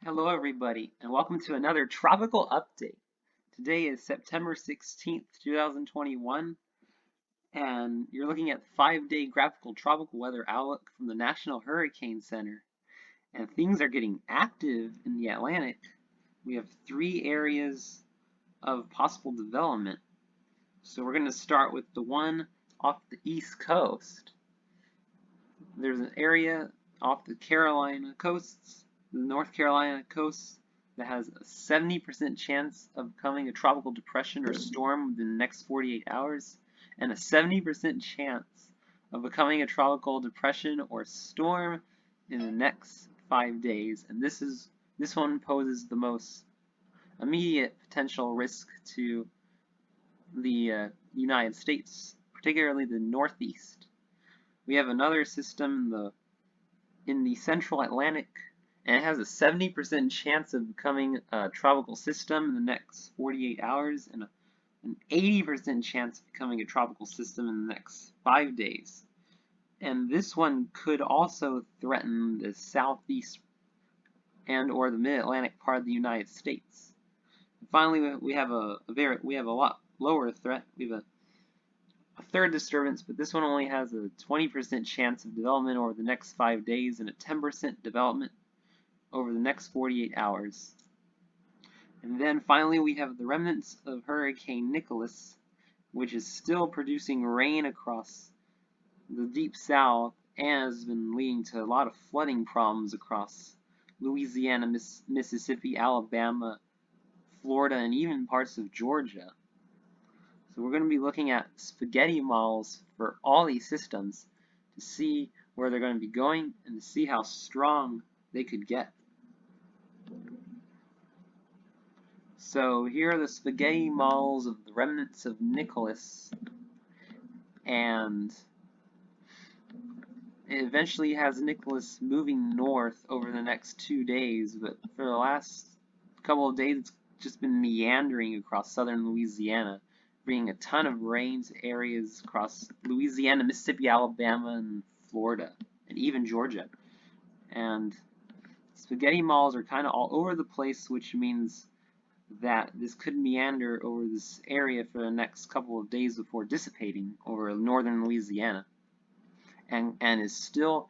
Hello, everybody, and welcome to another tropical update. Today is September 16th, 2021, and you're looking at the 5-day graphical tropical weather outlook from the National Hurricane Center. And things are getting active in the Atlantic. We have three areas of possible development. So we're going to start with the one off the East Coast. There's an area off the Carolina coasts, the North Carolina coast, that has a 70% chance of becoming a tropical depression or storm within the next 48 hours, and a 70% chance of becoming a tropical depression or storm in the next 5 days. And this one poses the most immediate potential risk to the United States, particularly the Northeast. We have another system in the central Atlantic, and it has a 70% chance of becoming a tropical system in the next 48 hours, and an 80% chance of becoming a tropical system in the next 5 days. And this one could also threaten the southeast and or the mid-Atlantic part of the United States. And finally, we have a lot lower threat. We have a third disturbance, but this one only has a 20% chance of development over the next 5 days and a 10% development over the next 48 hours. And then finally we have the remnants of Hurricane Nicholas, which is still producing rain across the deep south and has been leading to a lot of flooding problems across Louisiana, Mississippi, Alabama, Florida, and even parts of Georgia. So we're going to be looking at spaghetti models for all these systems to see where they're going to be going and to see how strong they could get. So here are the spaghetti models of the remnants of Nicholas, and it eventually has Nicholas moving north over the next 2 days, but for the last couple of days it's just been meandering across southern Louisiana, bringing a ton of rain to areas across Louisiana, Mississippi, Alabama, and Florida, and even Georgia. And spaghetti models are kind of all over the place, which means that this could meander over this area for the next couple of days before dissipating over northern Louisiana, and is still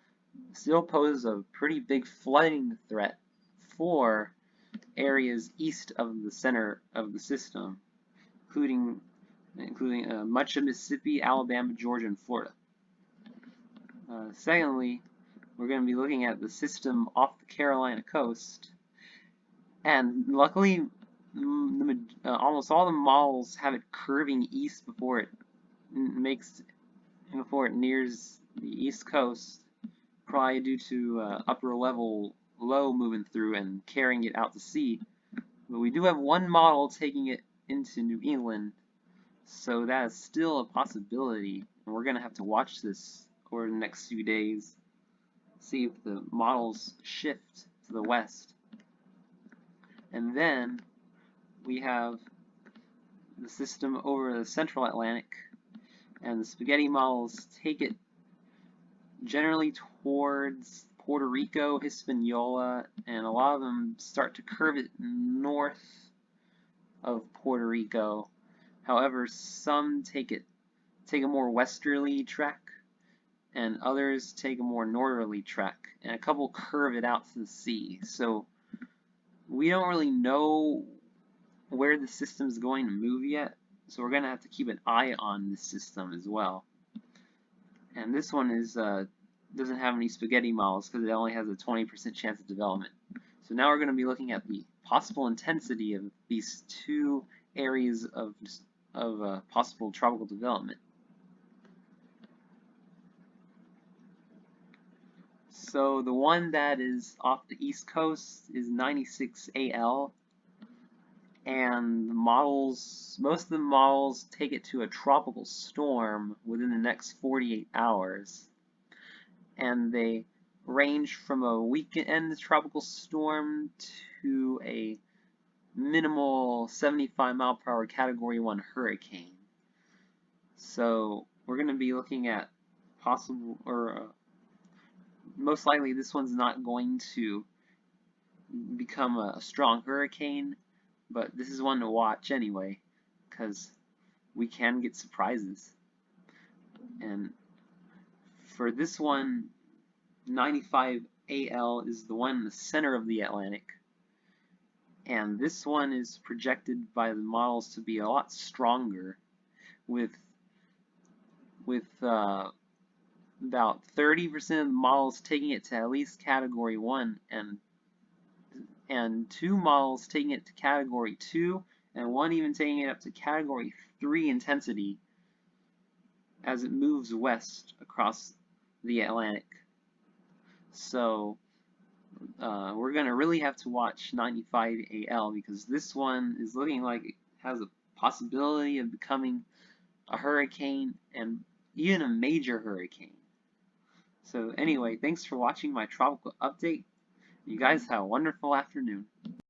poses a pretty big flooding threat for areas east of the center of the system, including much of Mississippi, Alabama, Georgia, and Florida. Secondly, we're going to be looking at the system off the Carolina coast, and luckily almost all the models have it curving east before it nears the east coast, probably due to upper level low moving through and carrying it out to sea. But we do have one model taking it into New England, so that is still a possibility, and we're going to have to watch this over the next few days, see if the models shift to the west. And then we have the system over the central Atlantic, and the spaghetti models take it generally towards Puerto Rico, Hispaniola, and a lot of them start to curve it north of Puerto Rico. However, some take a more westerly track, and others take a more northerly track, and a couple curve it out to the sea. So we don't really know where the system is going to move yet, so we're going to have to keep an eye on this system as well. And this one doesn't have any spaghetti models because it only has a 20% chance of development. So now we're going to be looking at the possible intensity of these two areas of possible tropical development. So the one that is off the east coast is 96 AL, and most of the models take it to a tropical storm within the next 48 hours. And they range from a weekend tropical storm to a minimal 75-mile-per-hour Category 1 hurricane. So we're going to be looking at possible, or most likely this one's not going to become a strong hurricane, but this is one to watch anyway, because we can get surprises. And for this one, 95 AL is the one in the center of the Atlantic. And this one is projected by the models to be a lot stronger, with about 30% of the models taking it to at least Category 1, and 2 models taking it to Category 2, and 1 even taking it up to Category 3 intensity as it moves west across the Atlantic. So we're going to really have to watch 95 AL, because this one is looking like it has a possibility of becoming a hurricane and even a major hurricane. So anyway, thanks for watching my tropical update. You guys have a wonderful afternoon.